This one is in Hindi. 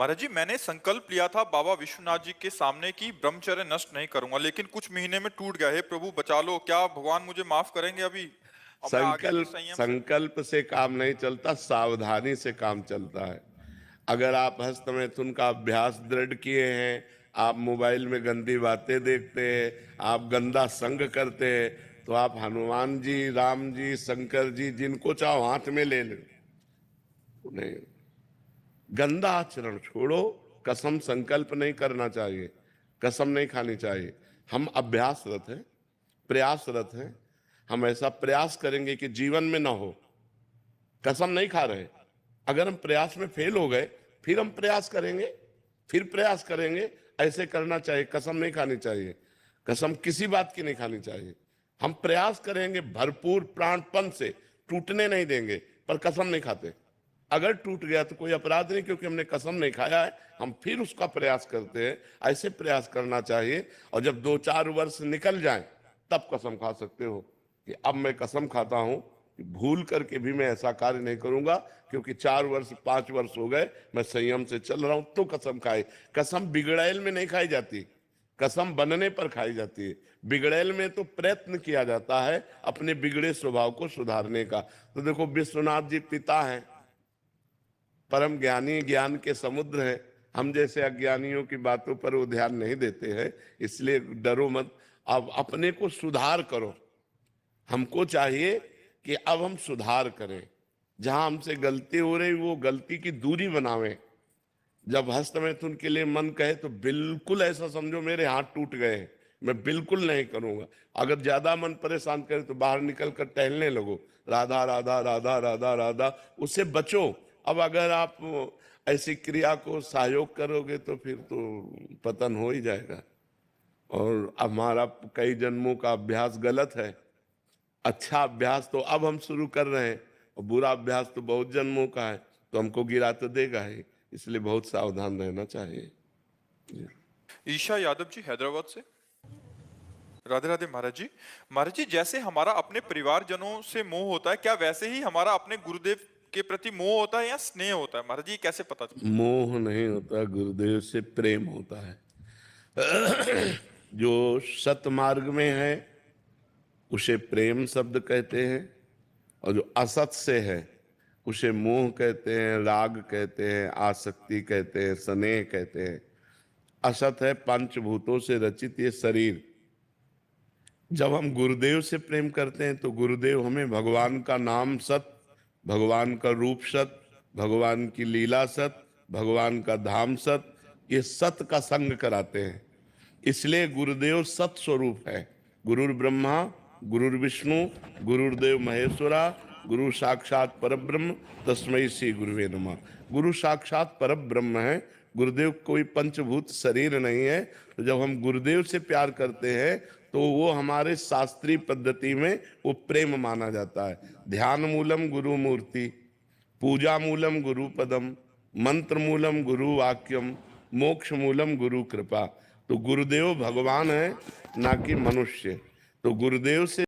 महाराज जी, मैंने संकल्प लिया था बाबा विश्वनाथ जी के सामने कि ब्रह्मचर्य नष्ट नहीं करूंगा, लेकिन कुछ महीने में टूट गया। हे प्रभु बचा लो। क्या भगवान मुझे माफ करेंगे अभी? अब मैं आगे भी संकल्प संयम से। संकल्प से काम नहीं चलता, सावधानी से काम चलता है। अगर आप हस्त मैथुन का अभ्यास दृढ़ किए हैं, आप मोबाइल में गंदी बातें देखते हैं, आप गंदा संग करते हैं, तो आप हनुमान जी, राम जी, शंकर जी, जिनको चाहो हाथ में ले लो। नहीं, गंदा आचरण छोड़ो। कसम संकल्प नहीं करना चाहिए, कसम नहीं खानी चाहिए। हम अभ्यासरत हैं, प्रयासरत हैं। हम ऐसा प्रयास करेंगे कि जीवन में ना हो। कसम नहीं खा रहे। अगर हम प्रयास में फेल हो गए, फिर हम प्रयास करेंगे, फिर प्रयास करेंगे। ऐसे करना चाहिए, कसम नहीं खानी चाहिए। कसम किसी बात की नहीं खानी चाहिए। हम प्रयास करेंगे भरपूर प्राणपन से, टूटने नहीं देंगे, पर कसम नहीं खाते। अगर टूट गया तो कोई अपराध नहीं, क्योंकि हमने कसम नहीं खाया है। हम फिर उसका प्रयास करते हैं। ऐसे प्रयास करना चाहिए। और जब 2-4 वर्ष निकल जाएं, तब कसम खा सकते हो कि अब मैं कसम खाता हूं कि भूल करके भी मैं ऐसा कार्य नहीं करूंगा, क्योंकि 4 वर्ष 5 वर्ष हो गए मैं संयम से चल रहा हूं। तो कसम खाए। कसम बिगड़ैल में नहीं खाई जाती, कसम बनने पर खाई जाती है। बिगड़ैल में तो प्रयत्न किया जाता है अपने बिगड़े स्वभाव को सुधारने का। तो देखो, विश्वनाथ जी पिता हैं, परम ज्ञानी, ज्ञान के समुद्र है। हम जैसे अज्ञानियों की बातों पर वो ध्यान नहीं देते हैं, इसलिए डरो मत। अब अपने को सुधार करो। हमको चाहिए कि अब हम सुधार करें। जहां हमसे गलती हो रही, वो गलती की दूरी बनावें। जब हस्त मैथुन के लिए मन कहे तो बिल्कुल ऐसा समझो मेरे हाथ टूट गए हैं, मैं बिल्कुल नहीं करूंगा। अगर ज्यादा मन परेशान करे तो बाहर निकल कर टहलने लगो, राधा राधा राधा राधा राधा, उससे बचो। अब अगर आप ऐसी क्रिया को सहयोग करोगे तो फिर तो पतन हो ही जाएगा। और हमारा कई जन्मों का अभ्यास गलत है। अच्छा अभ्यास तो अब हम शुरू कर रहे हैं, और बुरा अभ्यास तो बहुत जन्मों का है, तो हमको गिरा तो देगा ही। इसलिए बहुत सावधान रहना चाहिए। ईशा यादव जी, हैदराबाद से। राधे राधे महाराज जी। महाराज जी, जैसे हमारा अपने परिवारजनों से मोह होता है, क्या वैसे ही हमारा अपने गुरुदेव के प्रति मोह होता है या स्नेह होता है? महाराज जी, कैसे पता चलता मोह नहीं होता, गुरुदेव से प्रेम होता है। जो सतमार्ग में है उसे प्रेम शब्द कहते हैं, और जो असत से है उसे मोह कहते हैं, राग कहते हैं, आसक्ति कहते हैं, स्नेह कहते हैं। असत है पंचभूतों से रचित ये शरीर। जब हम गुरुदेव से प्रेम करते हैं तो गुरुदेव हमें भगवान का नाम सत, भगवान का रूप सत, भगवान की लीला सत, भगवान का धाम सत, ये सत का संग कराते हैं। इसलिए गुरुदेव सत स्वरूप है। गुरुर ब्रह्मा, गुरुर विष्णु, गुरुर्देव महेश्वरा, गुरु साक्षात परब्रह्म, तस्मै श्री गुरुवे नमः। गुरु साक्षात परब्रह्म है। गुरुदेव कोई पंचभूत शरीर नहीं है। तो जब हम गुरुदेव से प्यार करते हैं तो वो हमारे शास्त्रीय पद्धति में वो प्रेम माना जाता है। ध्यान मूलम गुरु मूर्ति, पूजा मूलम गुरु पदम, मंत्र मूलम गुरु वाक्यम, मोक्ष मूलम गुरु कृपा। तो गुरुदेव भगवान है, ना कि मनुष्य। तो गुरुदेव से